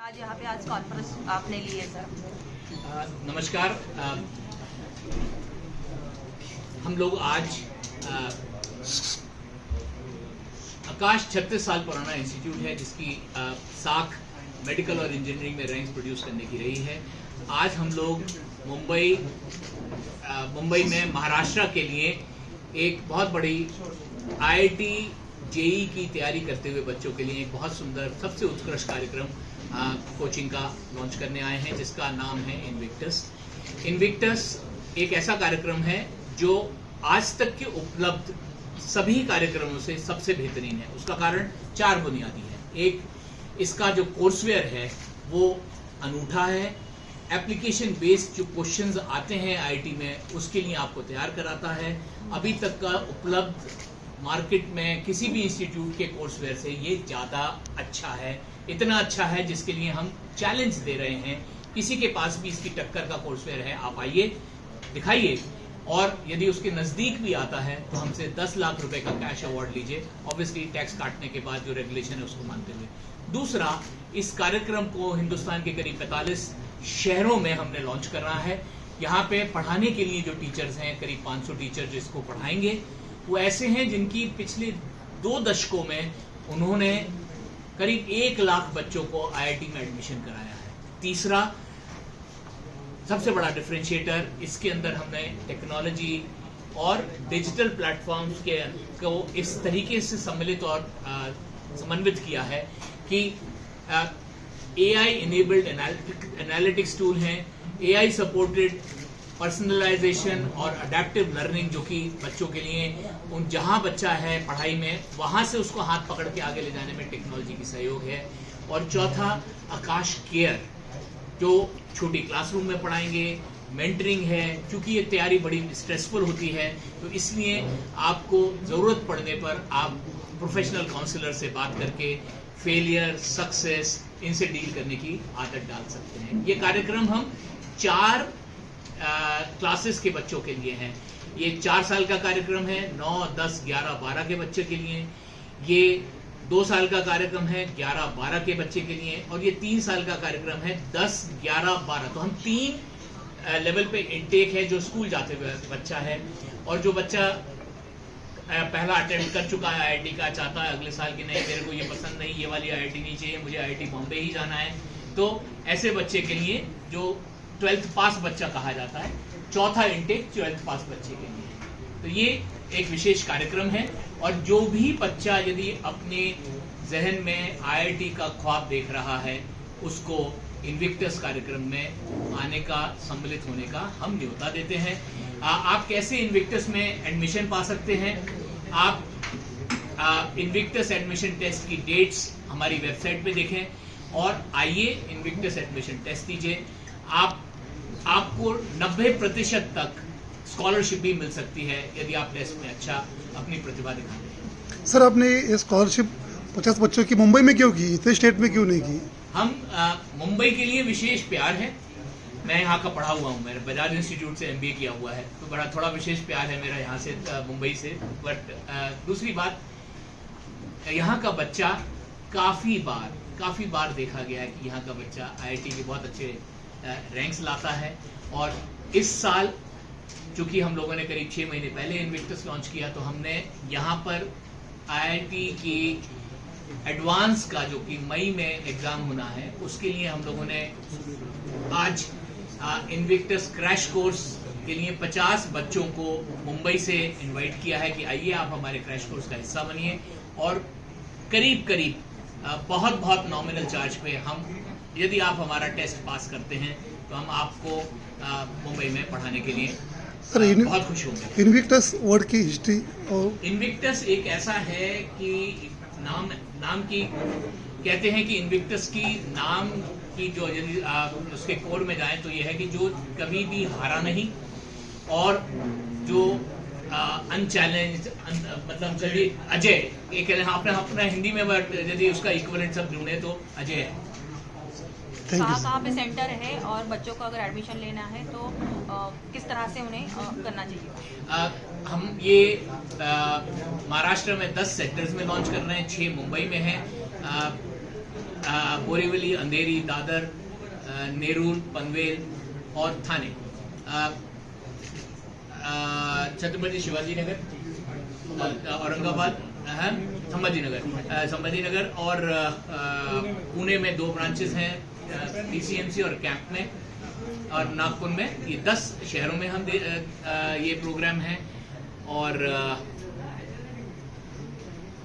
आज यहाँ पे आज कॉन्फ्रेंस आपने ली है सर। नमस्कार। हम लोग आज आकाश 36 साल पुराना इंस्टीट्यूट है जिसकी साख मेडिकल और इंजीनियरिंग में रैंक्स प्रोड्यूस करने की रही है। आज हम लोग मुंबई में महाराष्ट्र के लिए एक बहुत बड़ी IIT JEE की तैयारी करते हुए बच्चों के लिए एक बहुत सुंदर सबसे उत्कृष्ट कार्यक्रम कोचिंग का लॉन्च करने आए हैं जिसका नाम है इनविक्टस। एक ऐसा कार्यक्रम है जो आज तक के उपलब्ध सभी कार्यक्रमों से सबसे बेहतरीन है। उसका कारण 4 बुनियादी है। एक, इसका जो कोर्सवेयर है वो अनूठा है। एप्लीकेशन बेस्ड जो क्वेश्चंस आते हैं IIT में उसके लिए आपको तैयार कराता है। अभी तक का उपलब्ध मार्केट में किसी भी इंस्टीट्यूट के कोर्सवेयर से ये ज़्यादा अच्छा है। इतना अच्छा है जिसके लिए हम चैलेंज दे रहे हैं। किसी के पास भी इसकी टक्कर का कोर्सवेयर है, आप आइए, दिखाइए, और यदि उसके नज़दीक भी आता है तो हमसे 10 लाख रुपए का कैश अवार्ड लीजिए, ऑब्वियसली टैक्स काटने के बाद जो रेगुलेशन है उसको मानते हुए। दूसरा, इस कार्यक्रम को हिंदुस्तान के करीब 45 शहरों में हमने लॉन्च करना है। यहाँ पे पढ़ाने के लिए जो टीचर्स हैं, करीब 500 टीचर जिसको पढ़ाएंगे, वो ऐसे हैं जिनकी पिछले 2 दशकों में उन्होंने करीब 1 लाख बच्चों को IIT में एडमिशन कराया है। तीसरा, सबसे बड़ा डिफरेंशिएटर, इसके अंदर हमने टेक्नोलॉजी और डिजिटल प्लेटफॉर्म्स को इस तरीके से सम्मिलित और समन्वित किया है कि AI इनेबल्ड एनालिटिक्स टूल हैं, AI सपोर्टेड पर्सनलाइजेशन और अडेप्टिव लर्निंग, जो कि बच्चों के लिए उन जहां बच्चा है पढ़ाई में वहां से उसको हाथ पकड़ के आगे ले जाने में टेक्नोलॉजी की सहयोग है। और चौथा, आकाश केयर, जो छोटी क्लासरूम में पढ़ाएंगे, मेंटरिंग है। क्योंकि ये तैयारी बड़ी स्ट्रेसफुल होती है तो इसलिए आपको ज़रूरत पड़ने पर आप प्रोफेशनल काउंसलर से बात करके फेलियर, सक्सेस, इनसे डील करने की आदत डाल सकते हैं। ये कार्यक्रम हम 4 क्लासेस के बच्चों के लिए हैं। ये 4 साल का कार्यक्रम है, 9, 10, 11, 12 के बच्चे के लिए। ये 2 साल का कार्यक्रम है, 11, 12 के बच्चे के लिए। और ये 3 साल का कार्यक्रम है, 10, 11, 12। तो हम 3 लेवल पे इनटेक है। जो स्कूल जाते हुए बच्चा है और जो बच्चा पहला अटेम्प्ट कर चुका है IIT का, चाहता है अगले साल की, नहीं मेरे को ये पसंद नहीं, ये वाली IIT नहीं चाहिए, मुझे IIT बॉम्बे ही जाना है, तो ऐसे बच्चे के लिए जो 12th पास बच्चा कहा जाता है, चौथा इनटेक 12th पास बच्चे के लिए। तो ये एक विशेष कार्यक्रम है। और जो भी बच्चा यदि अपने जहन में IIT का ख्वाब देख रहा है उसको इनविक्टस कार्यक्रम में आने का, सम्मिलित होने का हम न्योता देते हैं। आप कैसे इनविक्टस में एडमिशन पा सकते हैं? आप इनविक्टस एडमिशन टेस्ट की डेट्स हमारी वेबसाइट पे देखें और आइए इनविक्टस एडमिशन टेस्ट दीजिए। आपको 90% तक स्कॉलरशिप भी मिल सकती है यदि आप टेस्ट में अच्छा अपनी प्रतिभा दिखाते हैं। सर, आपने ये स्कॉलरशिप 50 बच्चों की मुंबई में क्यों की, इतने स्टेट में क्यों नहीं की? हम मुंबई के लिए विशेष प्यार है। मैं यहाँ का पढ़ा हुआ हूँ, मैंने बजाज इंस्टीट्यूट से MBA किया हुआ है, तो बड़ा थोड़ा विशेष प्यार है मेरा यहाँ से, मुंबई से। बट दूसरी बात, यहाँ का बच्चा काफ़ी बार देखा गया है कि यहाँ का बच्चा IIT के बहुत अच्छे रैंक्स लाता है। और इस साल चूंकि हम लोगों ने करीब 6 महीने पहले इनविक्टस लॉन्च किया, तो हमने यहाँ पर IIT की एडवांस का, जो कि मई में एग्जाम होना है, उसके लिए हम लोगों ने आज इनविक्टस क्रैश कोर्स के लिए 50 बच्चों को मुंबई से इनवाइट किया है कि आइए आप हमारे क्रैश कोर्स का हिस्सा बनिए। और करीब बहुत नॉमिनल चार्ज पे हम, यदि आप हमारा टेस्ट पास करते हैं तो हम आपको मुंबई में पढ़ाने के लिए बहुत खुश होंगे। इनविक्टस वर्ड की हिस्ट्री और इनविक्टस एक ऐसा है कि नाम की कहते हैं कि इनविक्टस की नाम की जो, यदि उसके कोड में जाएं तो यह है कि जो कभी भी हारा नहीं और जो अनचैलेंज्ड, मतलब कभी अजय, एक अपना हिंदी में यदि उसका इक्विवेलेंट सब ढूंढे तो अजय है। कहाँ पे सेंटर है और बच्चों को अगर एडमिशन लेना है तो किस तरह से उन्हें करना चाहिए? हम ये महाराष्ट्र में 10 सेक्टर्स में लॉन्च कर रहे हैं, 6 मुंबई में है। बोरीवली, अंधेरी, दादर, नेरूल, पनवेल और थाने, छत्रपति शिवाजी नगर, औरंगाबाद, संभाजीनगर और पुणे में 2 ब्रांचेस हैं, पीसीएमसी और कैंप में, और नागपुर में। ये 10 शहरों में हम ये प्रोग्राम है। और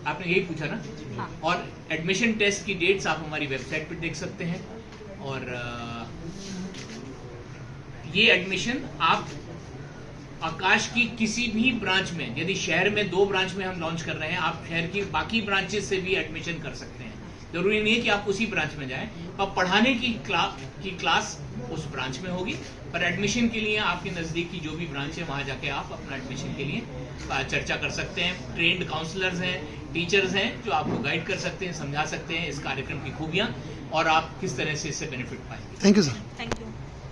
आपने यही पूछा ना? हाँ। और एडमिशन टेस्ट की डेट्स आप हमारी वेबसाइट पर देख सकते हैं। और ये एडमिशन आप आकाश की किसी भी ब्रांच में, यदि शहर में 2 ब्रांच में हम लॉन्च कर रहे हैं, आप शहर की बाकी ब्रांचेस से भी एडमिशन कर सकते हैं। जरूरी नहीं है कि आप उसी ब्रांच में जाएं, पर पढ़ाने की क्लास उस ब्रांच में होगी, पर एडमिशन के लिए आपके नज़दीक की जो भी ब्रांच है वहां जाके आप अपना एडमिशन के लिए चर्चा कर सकते हैं। ट्रेंड काउंसलर्स हैं, टीचर्स हैं जो आपको गाइड कर सकते हैं, समझा सकते हैं इस कार्यक्रम की खूबियां और आप किस तरह से इससे बेनिफिट पाएंगे। Thank you sir. थैंक